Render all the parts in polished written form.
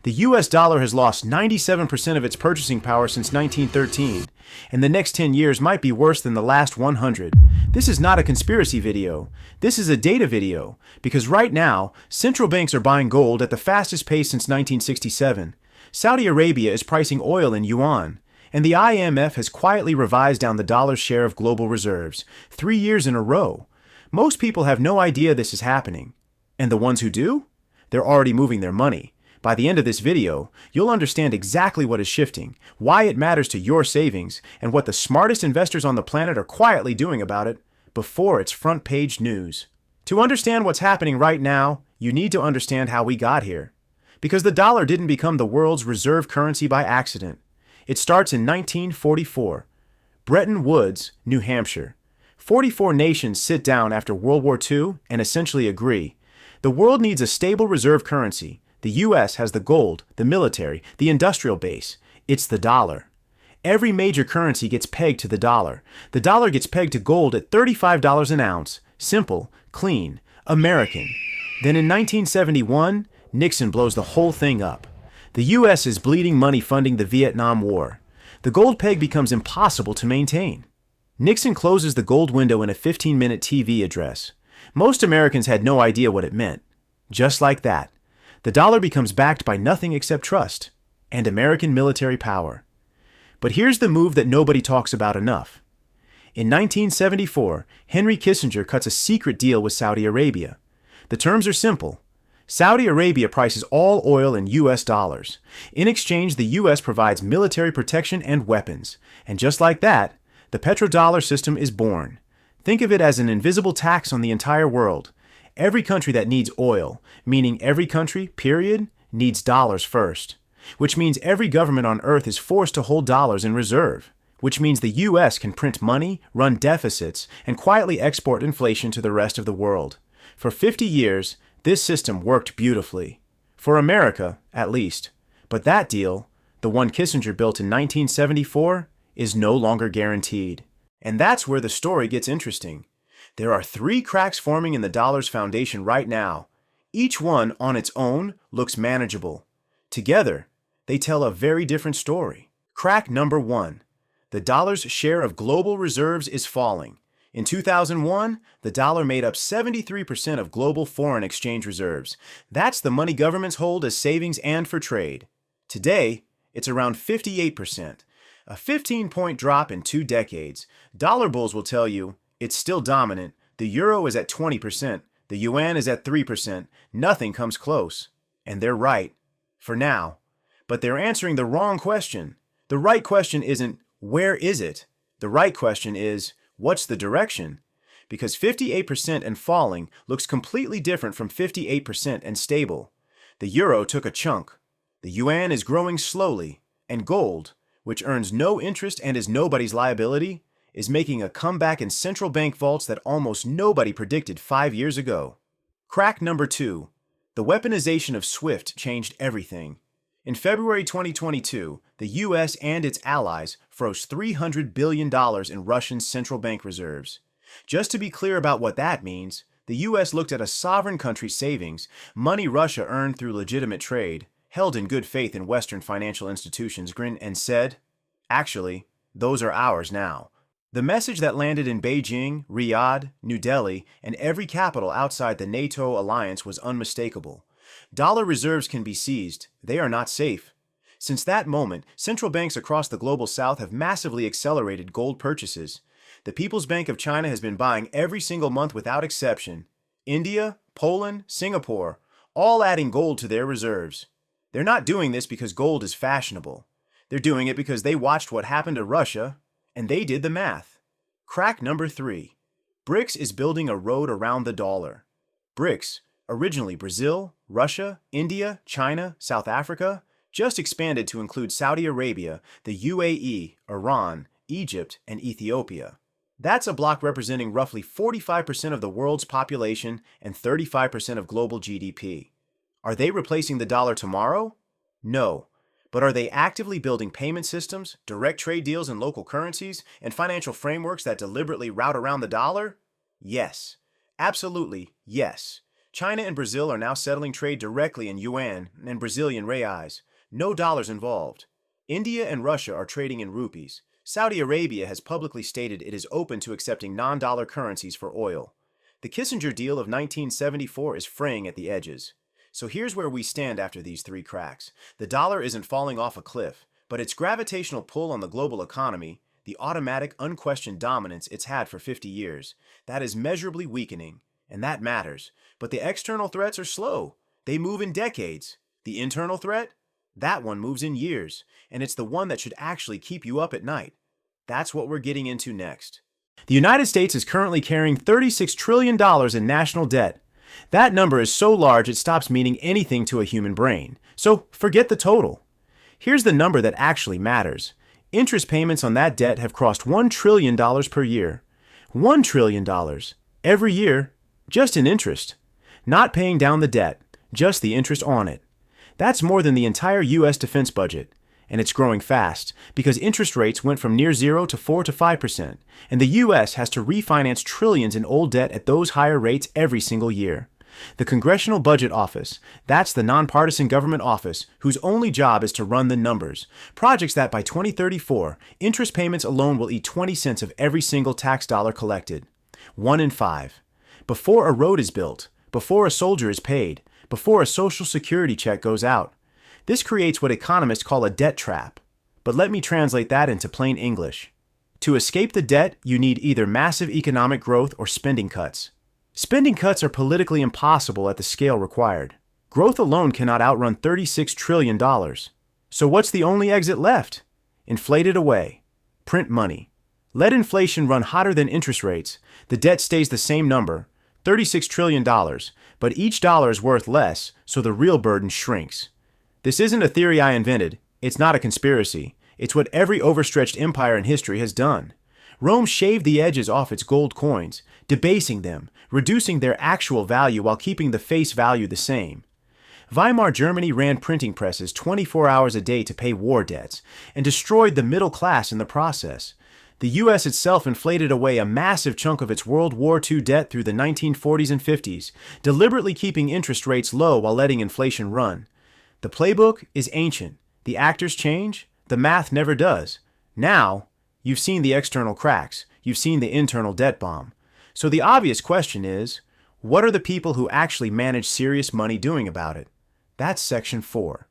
The US dollar has lost 97% of its purchasing power since 1913, and the next 10 years might be worse than the last 100. This is not a conspiracy video. This is a data video, because right now, central banks are buying gold at the fastest pace since 1967. Saudi Arabia is pricing oil in yuan, and the IMF has quietly revised down the dollar's share of global reserves, 3 years in a row. Most people have no idea this is happening. And the ones who do? They're already moving their money. By the end of this video, you'll understand exactly what is shifting, why it matters to your savings, and what the smartest investors on the planet are quietly doing about it before it's front page news. To understand what's happening right now, you need to understand how we got here. Because the dollar didn't become the world's reserve currency by accident. It starts in 1944. Bretton Woods, New Hampshire. 44 nations sit down after World War II and essentially agree. The world needs a stable reserve currency. The US has the gold, the military, the industrial base. It's the dollar. Every major currency gets pegged to the dollar. The dollar gets pegged to gold at $35 an ounce. Simple, clean, American. Then in 1971, Nixon blows the whole thing up. The US is bleeding money funding the Vietnam War. The gold peg becomes impossible to maintain. Nixon closes the gold window in a 15-minute TV address. Most Americans had no idea what it meant. Just like that, the dollar becomes backed by nothing except trust and American military power. But here's the move that nobody talks about enough. In 1974, Henry Kissinger cuts a secret deal with Saudi Arabia. The terms are simple. Saudi Arabia prices all oil in US dollars. In exchange, the US provides military protection and weapons. And just like that, the petrodollar system is born. Think of it as an invisible tax on the entire world. Every country that needs oil, meaning every country, period, needs dollars first. Which means every government on earth is forced to hold dollars in reserve. Which means the US can print money, run deficits, and quietly export inflation to the rest of the world. For 50 years, this system worked beautifully. For America, at least. But that deal, the one Kissinger built in 1974, is no longer guaranteed. And that's where the story gets interesting. There are 3 cracks forming in the dollar's foundation right now. Each one on its own looks manageable. Together, they tell a very different story. Crack number 1. The dollar's share of global reserves is falling. In 2001, the dollar made up 73% of global foreign exchange reserves. That's the money governments hold as savings and for trade. Today, it's around 58%. A 15-point drop in 2 decades. Dollar bulls will tell you it's still dominant. The euro is at 20%. The yuan is at 3%. Nothing comes close. And they're right. For now. But they're answering the wrong question. The right question isn't, where is it? The right question is, what's the direction? Because 58% and falling looks completely different from 58% and stable. The euro took a chunk. The yuan is growing slowly. And gold, which earns no interest and is nobody's liability, is making a comeback in central bank vaults that almost nobody predicted 5 years ago. Crack number 2. The weaponization of SWIFT changed everything. In February 2022, the US and its allies froze $300 billion in Russian central bank reserves. Just to be clear about what that means, the US looked at a sovereign country's savings, money Russia earned through legitimate trade, held in good faith in Western financial institutions, grinned and said, actually, those are ours now. The message that landed in Beijing, Riyadh, New Delhi, and every capital outside the NATO alliance was unmistakable. Dollar reserves can be seized. They are not safe. Since that moment, central banks across the global south have massively accelerated gold purchases. The People's Bank of China has been buying every single month without exception. India, Poland, Singapore, all adding gold to their reserves. They're not doing this because gold is fashionable. They're doing it because they watched what happened to Russia, and they did the math. Crack number 3. BRICS is building a road around the dollar. BRICS, originally Brazil, Russia, India, China, South Africa, just expanded to include Saudi Arabia, the UAE, Iran, Egypt, and Ethiopia. That's a bloc representing roughly 45% of the world's population and 35% of global GDP. Are they replacing the dollar tomorrow? No. But are they actively building payment systems, direct trade deals in local currencies, and financial frameworks that deliberately route around the dollar? Yes. Absolutely, yes. China and Brazil are now settling trade directly in yuan and Brazilian reais. No dollars involved. India and Russia are trading in rupees. Saudi Arabia has publicly stated it is open to accepting non-dollar currencies for oil. The Kissinger deal of 1974 is fraying at the edges. So here's where we stand after these three cracks. The dollar isn't falling off a cliff, but its gravitational pull on the global economy, the automatic, unquestioned dominance it's had for 50 years, that is measurably weakening, and that matters. But the external threats are slow. They move in decades. The internal threat? That one moves in years, and it's the one that should actually keep you up at night. That's what we're getting into next. The United States is currently carrying $36 trillion in national debt. That number is so large it stops meaning anything to a human brain. So forget the total. Here's the number that actually matters. Interest payments on that debt have crossed $1 trillion per year. $1 trillion. Every year, just in interest. Not paying down the debt, just the interest on it. That's more than the entire U.S. defense budget. And it's growing fast, because interest rates went from near zero to 4 to 5%, and the U.S. has to refinance trillions in old debt at those higher rates every single year. The Congressional Budget Office, that's the nonpartisan government office whose only job is to run the numbers, projects that by 2034, interest payments alone will eat 20 cents of every single tax dollar collected. 1 in 5. Before a road is built, before a soldier is paid, before a Social Security check goes out. This creates what economists call a debt trap. But let me translate that into plain English. To escape the debt, you need either massive economic growth or spending cuts. Spending cuts are politically impossible at the scale required. Growth alone cannot outrun $36 trillion. So what's the only exit left? Inflate it away. Print money. Let inflation run hotter than interest rates. The debt stays the same number, $36 trillion, but each dollar is worth less, so the real burden shrinks. This isn't a theory I invented. It's not a conspiracy. It's what every overstretched empire in history has done. Rome shaved the edges off its gold coins, debasing them, reducing their actual value while keeping the face value the same. Weimar Germany ran printing presses 24 hours a day to pay war debts, and destroyed the middle class in the process. The U.S. itself inflated away a massive chunk of its World War II debt through the 1940s and 50s, deliberately keeping interest rates low while letting inflation run. The playbook is ancient. The actors change. The math never does. Now, you've seen the external cracks. You've seen the internal debt bomb. So the obvious question is, what are the people who actually manage serious money doing about it? That's section 4.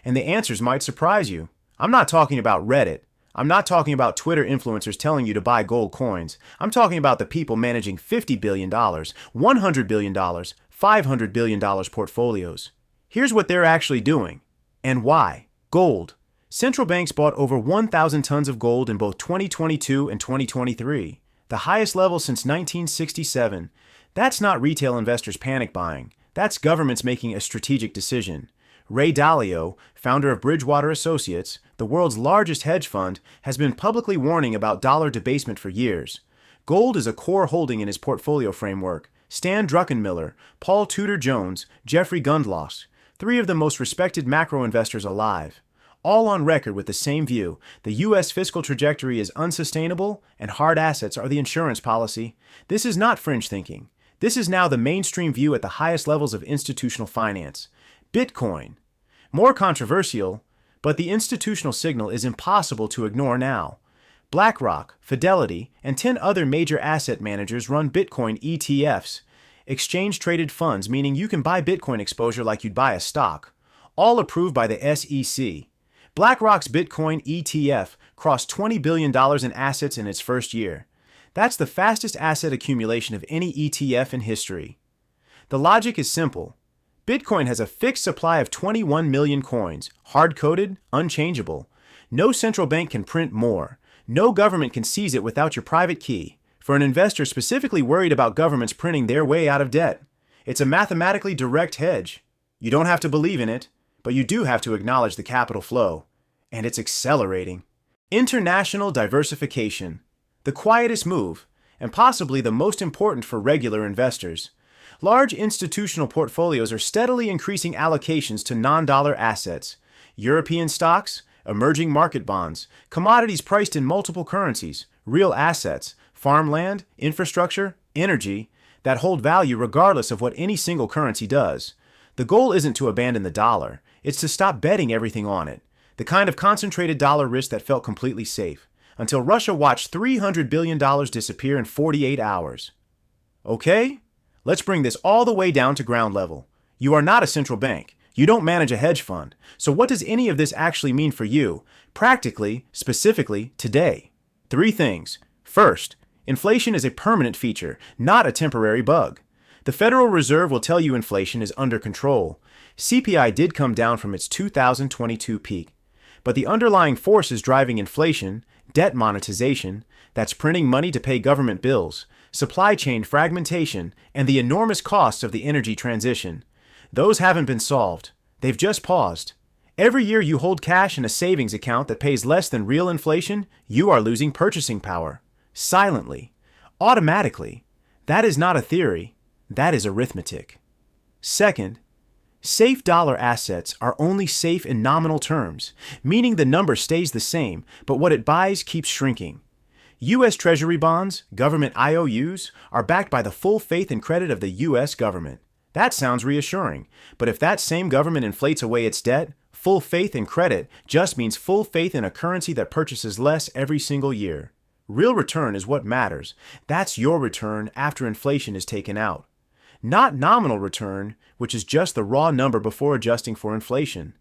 And the answers might surprise you. I'm not talking about Reddit. I'm not talking about Twitter influencers telling you to buy gold coins. I'm talking about the people managing $50 billion, $100 billion, $500 billion portfolios. Here's what they're actually doing. And why. Gold. Central banks bought over 1,000 tons of gold in both 2022 and 2023, the highest level since 1967. That's not retail investors panic buying. That's governments making a strategic decision. Ray Dalio, founder of Bridgewater Associates, the world's largest hedge fund, has been publicly warning about dollar debasement for years. Gold is a core holding in his portfolio framework. Stan Druckenmiller, Paul Tudor Jones, Jeffrey Gundlach, 3 of the most respected macro investors alive. All on record with the same view: the U.S. fiscal trajectory is unsustainable and hard assets are the insurance policy. This is not fringe thinking. This is now the mainstream view at the highest levels of institutional finance. Bitcoin. More controversial, but the institutional signal is impossible to ignore now. BlackRock, Fidelity, and 10 other major asset managers run Bitcoin ETFs, exchange-traded funds, meaning you can buy Bitcoin exposure like you'd buy a stock, all approved by the SEC. BlackRock's Bitcoin ETF crossed $20 billion in assets in its first year. That's the fastest asset accumulation of any ETF in history. The logic is simple. Bitcoin has a fixed supply of 21 million coins, hard-coded, unchangeable. No central bank can print more. No government can seize it without your private key. For an investor specifically worried about governments printing their way out of debt, it's a mathematically direct hedge. You don't have to believe in it, but you do have to acknowledge the capital flow. And it's accelerating. International diversification. The quietest move, and possibly the most important for regular investors. Large institutional portfolios are steadily increasing allocations to non-dollar assets. European stocks, emerging market bonds, commodities priced in multiple currencies, real assets, farmland, infrastructure, energy. that hold value regardless of what any single currency does. The goal isn't to abandon the dollar, it's to stop betting everything on it. The kind of concentrated dollar risk that felt completely safe, until Russia watched $300 billion disappear in 48 hours. Okay? Let's bring this all the way down to ground level. You are not a central bank. You don't manage a hedge fund. So what does any of this actually mean for you, practically, specifically, today? 3 things. First, inflation is a permanent feature, not a temporary bug. The Federal Reserve will tell you inflation is under control. CPI did come down from its 2022 peak. But the underlying forces driving inflation, debt monetization, that's printing money to pay government bills, supply chain fragmentation, and the enormous costs of the energy transition, those haven't been solved. They've just paused. Every year you hold cash in a savings account that pays less than real inflation, you are losing purchasing power. Silently. Automatically. That is not a theory. That is arithmetic. Second, safe dollar assets are only safe in nominal terms, meaning the number stays the same, but what it buys keeps shrinking. U.S. Treasury bonds, government IOUs, are backed by the full faith and credit of the U.S. government. That sounds reassuring, but if that same government inflates away its debt, full faith and credit just means full faith in a currency that purchases less every single year. Real return is what matters. That's your return after inflation is taken out. Not nominal return, which is just the raw number before adjusting for inflation.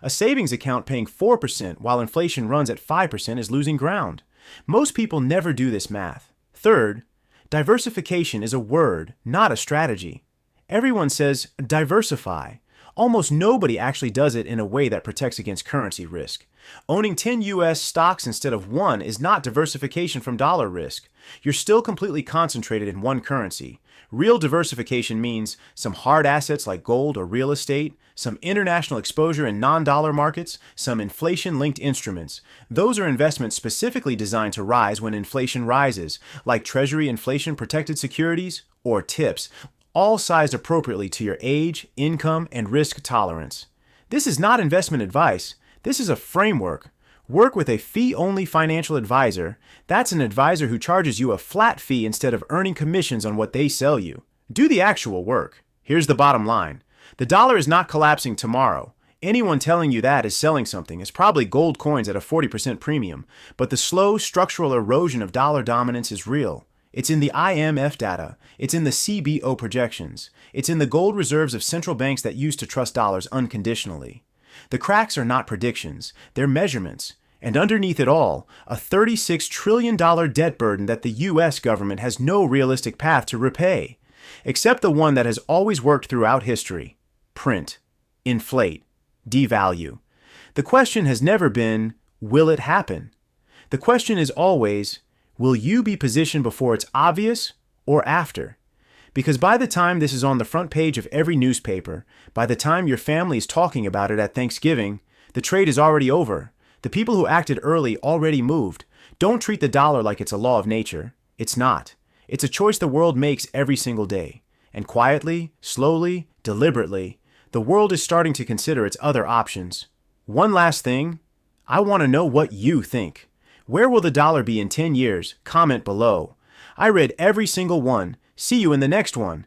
A savings account paying 4% while inflation runs at 5% is losing ground. Most people never do this math. Third, diversification is a word, not a strategy. Everyone says diversify. Almost nobody actually does it in a way that protects against currency risk. Owning 10 U.S. stocks instead of 1 is not diversification from dollar risk. You're still completely concentrated in one currency. Real diversification means some hard assets like gold or real estate, some international exposure in non-dollar markets, some inflation-linked instruments. Those are investments specifically designed to rise when inflation rises, like Treasury inflation-protected securities or TIPS, all sized appropriately to your age, income, and risk tolerance. This is not investment advice. This is a framework. Work with a fee-only financial advisor. That's an advisor who charges you a flat fee instead of earning commissions on what they sell you. Do the actual work. Here's the bottom line. The dollar is not collapsing tomorrow. Anyone telling you that is selling something. It's probably gold coins at a 40% premium. But the slow structural erosion of dollar dominance is real. It's in the IMF data. It's in the CBO projections. It's in the gold reserves of central banks that used to trust dollars unconditionally. The cracks are not predictions, they're measurements. And underneath it all, a $36 trillion debt burden that the U.S. government has no realistic path to repay, except the one that has always worked throughout history: print, inflate, devalue. The question has never been, will it happen? The question is always, will you be positioned before it's obvious or after? Because by the time this is on the front page of every newspaper, by the time your family is talking about it at Thanksgiving, the trade is already over. The people who acted early already moved. Don't treat the dollar like it's a law of nature. It's not. It's a choice the world makes every single day. And quietly, slowly, deliberately, the world is starting to consider its other options. One last thing. I want to know what you think. Where will the dollar be in 10 years? Comment below. I read every single one. See you in the next one.